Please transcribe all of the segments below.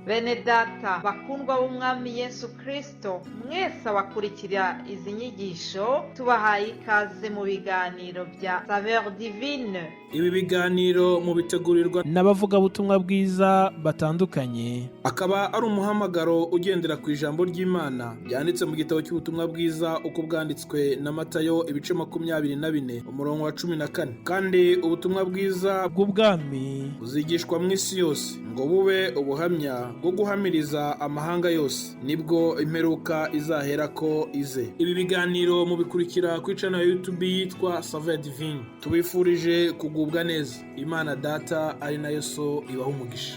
Bene data bakundwa b'umwami Yesu Kristo, mwese abakurikira izi nyigisho tubahaye ikaze mu biganiro bya Saveur Divine. Ibi biganiro mu bitegurirwa n'abavugabutumwa bwiza batandukanye, akaba ari umuhamagaro ugendera ku ijambo ry'Imana byanditse mu gitabo cy'ubutumwa bwiza uko bwanditswe na Matayo ibice 24 umurongo wa 14. Kandi ubutumwa bwiza bw'ubwami buzigishwa mu isi yose ngo bube ubuhamya bwo guhamiriza amahanga yose, nibwo imperuka izahera ko ize. Ibi biganiro mubikurikira ku channel ya YouTube yitwa Saveur Divine. Tubifurije kugubwa neza. Imana Data ari nayo so ibaha umugisha.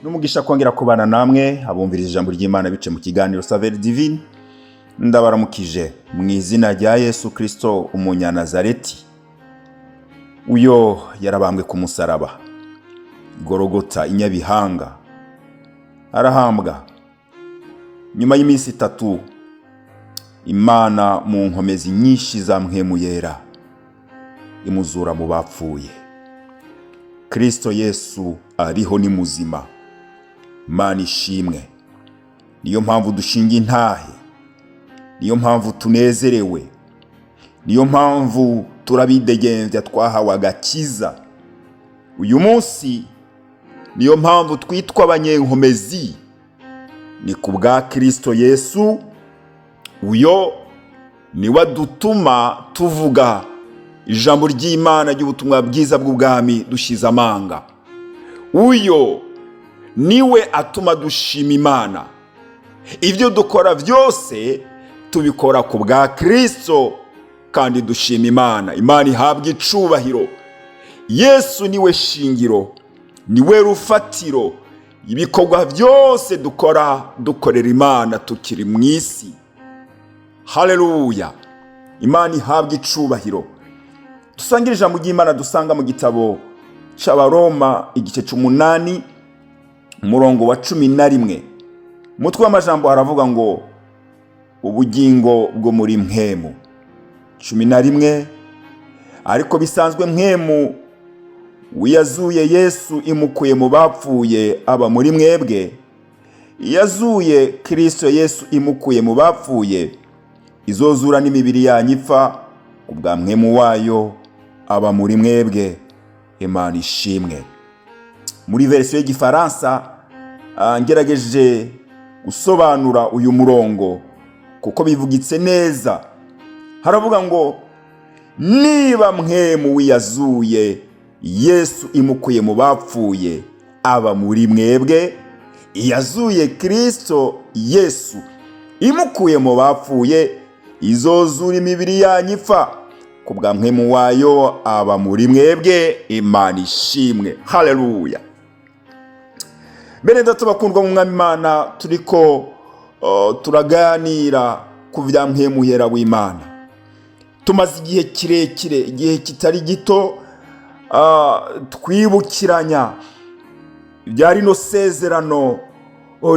N'umugisha kongera kubana namwe abumviriza ijambo ry'Imana bice mu kiganiro Saveur Divine. Ndabaramukije mu izina rya Yesu Kristo umunyanazareti. Uyo yarabambwe ku musaraba Golgotha inyabihanga, arahambwa. Nyuma y'iminsi 3 Imana mu nkomezi nyinshi za mpwemu yera imuzura mu bapfuye. Kristo Yesu ariho ni muzima. Imana ishimwe. Niyo mpamvu dushinga intahe, niyo mpamvu tunezerewe, niyo mpamvu turabidegembya twahawe agakiza. Uyu munsi niyo mpamvu twitwa abanyenkomezi, ni kubwa Kristo Yesu. Uyo niwe adutuma tuvuga ijambo ry'Imana ry'ubutumwa bwiza bw'ubwami dushize amanga. Uyo niwe atuma dushima Imana. Ibyo dukora byose tubikora ku bwa Kristo kandi dushima Imana. Imana ihabwa icubahiro. Yesu niwe shingiro, niwe rufatiro ibikorwa byose dukorera Imana tukiri mu isi. Haleluya. Imana ihabwa icubahiro. Dusangira ijambo ry'Imana dusanga mu gitabo cy'Abaroma igice 8 umurongo wa 11. Mutwe w'amajambo haravuga ngo ubugingo bwo muri mpwemu. 11. Ariko bisanzwe mpwemu wiyazuye Yesu imukuye mu bapfuye aba muri mwebwe. Yazuye Kristo Yesu imukuye mu bapfuye izozura n'imibiri yanyu ipfa kubwa mpwemu wayo aba muri mwebwe. Imana ishimwe. Muri version y'igifaransa ngerageje gusobanura uyu murongo kuko bivugitse neza. Haravuga ngo niba mpwemu wiyazuye Yesu imukuye mu bapfuye aba muri mwebwe, yazuye Kristo Yesu imukuye mu bapfuye izozura imibiri yanyu ipfa kubwa mpwemu wayo aba muri mwebwe. Imana ishimwe. Haleluya. Bene data bakundwa mu mwami Imana, turiko turaganira ku bya mpwemu yera w'Imana. Tumaze igihe kirekire, igihe kitari gito, twibukiranya irya rino sezerano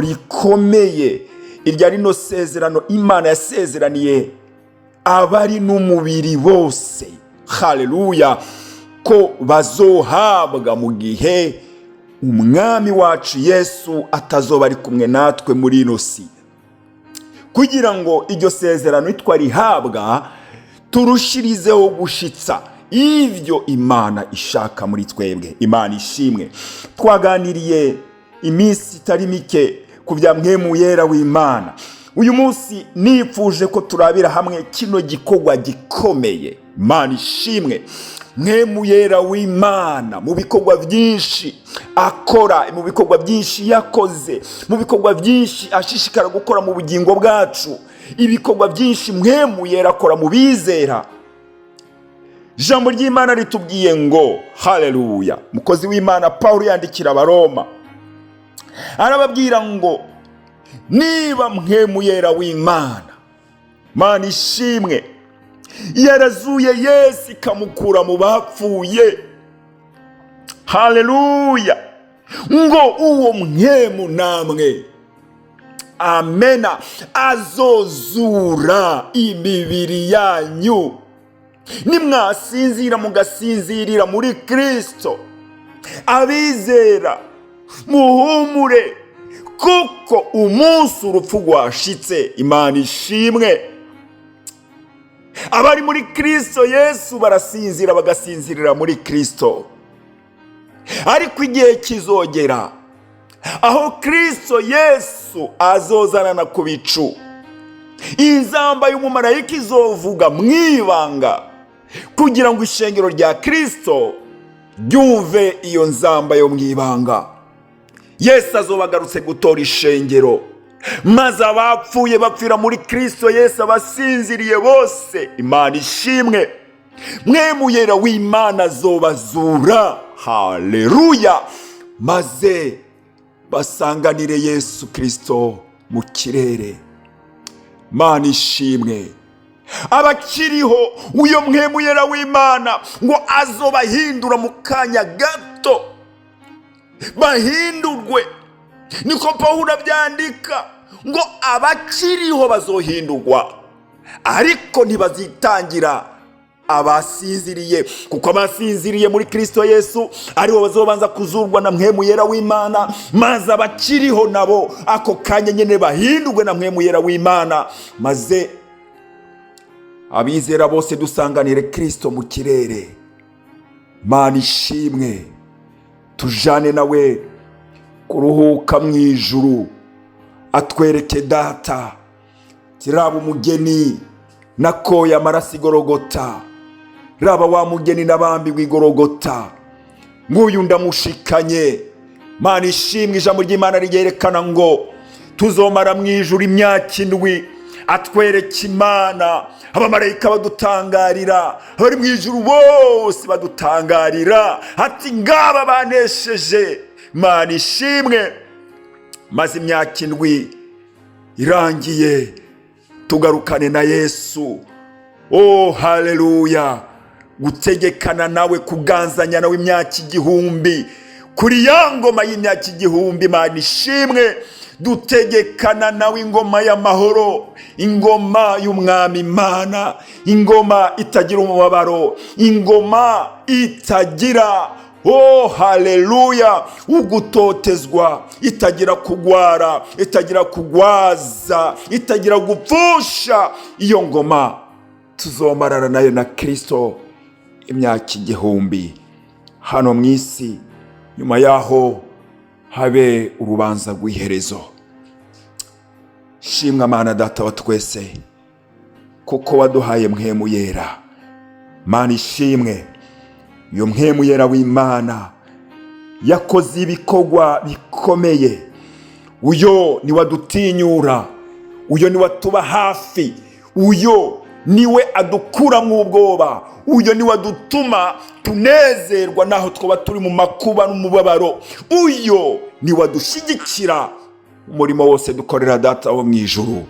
rikomeye, irya rino sezerano Imana yasezeraniye abari n'umubiri bose. Haleluya. Ko bazohabwa mu gihe umwami wacu Yesu atazoba ari kumwe natwe muri ino si, kugira ngo iryo sezerano twarihabwa turushirizeho gushitsa ivyo Imana ishaka muri twebwe. Imana ishimwe. Twaganiriye iminsi itari mike ku bya mpwemu yera w'Imana. Uyu munsi nipfuje ko turabira hamwe kino gikorwa gikomeye. Imana ishimwe. Mpwemu yera w'Imana mu bikorwa byinshi akora, mu bikorwa byinshi yakoze, mu bikorwa byinshi ashishikara gukora mu bugingo bwacu, ibikorwa byinshi mpwemu yera akora mu bizera. Jambo ry'Imana ritubwiye ngo haleluya. Mukozi w'Imana Paulo yandikira Abaroma arababwira ngo niba mpwemu yera w'Imana, Mana ishimwe, yarazuye Yesu ikamukura mu bapfuye, haleluya, ngo uwo mpwemu namwe amena azozura imibiri yanyu nimwasinzira mugasinzirira muri Kristo. Abizera muhumure kuko umunsi urupfu rwashitse. Imana ishimwe. Abari muri Kristo Yesu barasinzira, bagasinzirira muri Kristo. Ariko igihe kizogera aho Kristo Yesu azozanana ku bicu, inzamba y'umumarayika izovuga mwibanga kugira ngo ishengero rya Kristo ryumve iyo nzamba yo mwibanga. Yesu azobagarutse gutora ishengero, maze abapfuye bapfira muri Kristo Yesu abasinziriye bose. Imana ishimwe. Mwemu Yera w'Imana azobazura. Haleluya. Maze basanganire Yesu Kristo mu kirere. Imana ishimwe. Abakiriho uyo Mwemu Yera w'Imana ngo azobahindura mu kanya gato, bahindurwe. Niko Pawulo abyandika ngo abakiriho bazohindurwa, ariko ntibazitangira abasinziriye, kuko abasinziriye muri Kristo Yesu aribo bazobanza kuzurwa na Mwemu Yera w'Imana, maze abakiriho nabo ako kanya nyene bahindurwe na Mwemu Yera w'Imana, maze abizera bose dusanganire Kristo mu kirere. Mana ishimwe. Tujane nawe kuruhuka mu ijuru, atwereke Data kiraba umugeni nakoye amaraso igorogota, raba wa mugeni nabambi w'igorogota, nguyu ndamushikanye. Mana ishimwe. Ijambo ry'Imana ryerekana ngo tuzomara mu ijuru imyaka 7, atwereke Imana. Abamarayika badutangarira, abari mu ijuru bose badutangarira ati ngaba banesheje. Mana ishimwe. Maze imyaka 7 irangiye tugarukane na Yesu. Oh haleluya. Gutegekana nawe, kuganzanya nawe imyaka 1000 kuri ya ngoma y'imyaka 1000. Mana ishimwe. Dutegekana nawe ingoma y'amahoro, ingoma y'umwami Imana, ingoma itagira umubabaro, ingoma itagira haleluya ugutotezwa, itagira kugwara, itagira kugwaza, itagira gupfusha. Iyo ngoma tuzomarana nayo na Kristo imyaka 1000 hano mu isi. Nyuma yaho habe urubanza rw'iherezo. Shimwa Mana Data wa twese, kuko waduhaye Mwemu Yera. Mana ishimwe. Iyo Mwemu Yera w'Imana yakoze ibikorwa bikomeye. Uyo ni wadutinyura, uyo ni watuba hafi, uyo niwe adukura mu ubwoba, uyo ni wadutuma tunezerwa naho twaba turi mu makuba n'umubabaro, uyo ni wadushigikira umurimo wose dukorera Data wo mu ijuru.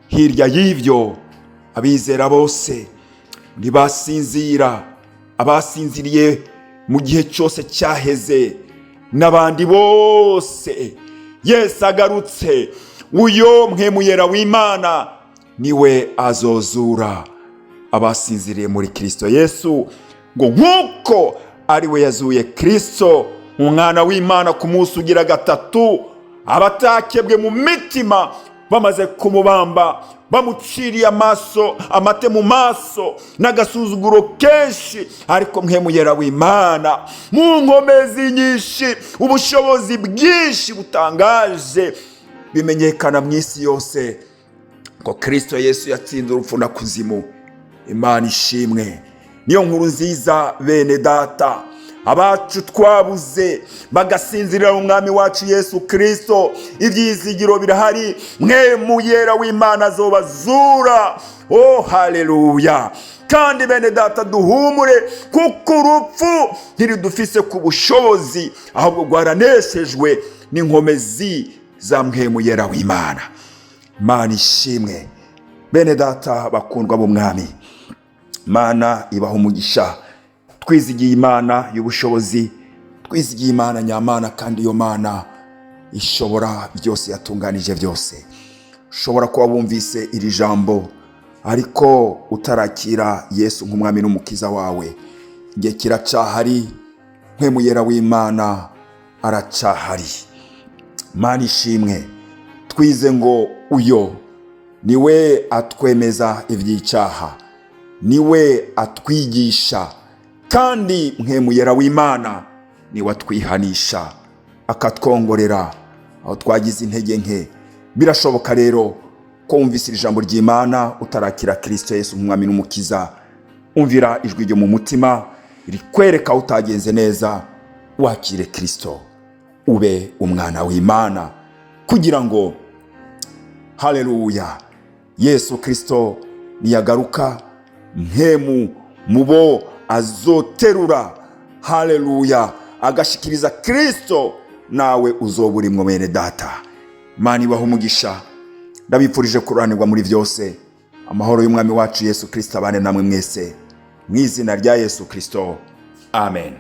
Hirya y'ivyo abizera bose ntibasinzira, abasinziriye mu gihe cyose cyaheze n'abandi bose Yesu agarutse, uyo Mwemu Yera w'Imana niwe azozura abasinziriye muri Kristo Yesu, ngo nkuko ari we yazuye Kristo umwana w'Imana ku munsi ugira gatatu, abatakebwe mu mitima bamaze kumubamba, bamuciriye amaso, amate mu maso n'agasuzuguro kenshi, ariko Mwemu Yera w'Imana mu nkomezi nyinshi, ubushobozi bwinshi butangaje bimenyekana mu isi yose ko Kristo Yesu yatsinze urupfu na kuzimu. Imana ishimwe. Niyo nkuru nziza bene Data, abacu twabuze bagasinzirira umwami wacu Yesu Kristo, ibyizigiro birahari. Mwemu Yera w'Imana azobazura. Oh haleluya. Kandi bene Data duhumure, kuko urupfu ntiridufise ku bushobozi, ahubwo rwaraneshejwe n'inkomezi za Mwemu Yera w'Imana. Mana ishimwe. Bene Data bakundwa b'umwami, Mana ibaha umugisha. Twizigiye Imana y'ubushobozi, twizigiye Imana nyamana, kandi iyo Mana ishobora byose, yatunganije byose. Ushobora kuba bumvise iri jambo ariko utarakira Yesu nk'umwami n'umukiza wawe. Igihe kiracahari. Mwemu Yera w'Imana aracahari. Mana ishimwe, twize ngo uyo niwe atwemeza iby'icyaha, niwe atwigisha, kandi mpwemu yera w'Imana niwe atwihanisha akatwongorera aho twagize intege nke. Birashoboka rero ko wumvise ijambo ry'Imana utarakira Kristo Yesu nk'umwami n'umukiza. Umvira ijwi ryo mu mutima rikwereka utagenze neza, wakire Kristo ube umwana w'Imana, kugira ngo haleluya Yesu Kristo niyagaruka mpemu mubo azoterura, haleluya, agashikiriza Kristo, nawe uzobura imwe bene data. Imana ibahe umugisha. Ndabipfurije kuranirwa muri byose. Amahoro y'umwami wacu Yesu Kristo abane namwe mwese, mu izina rya Yesu Kristo, amen.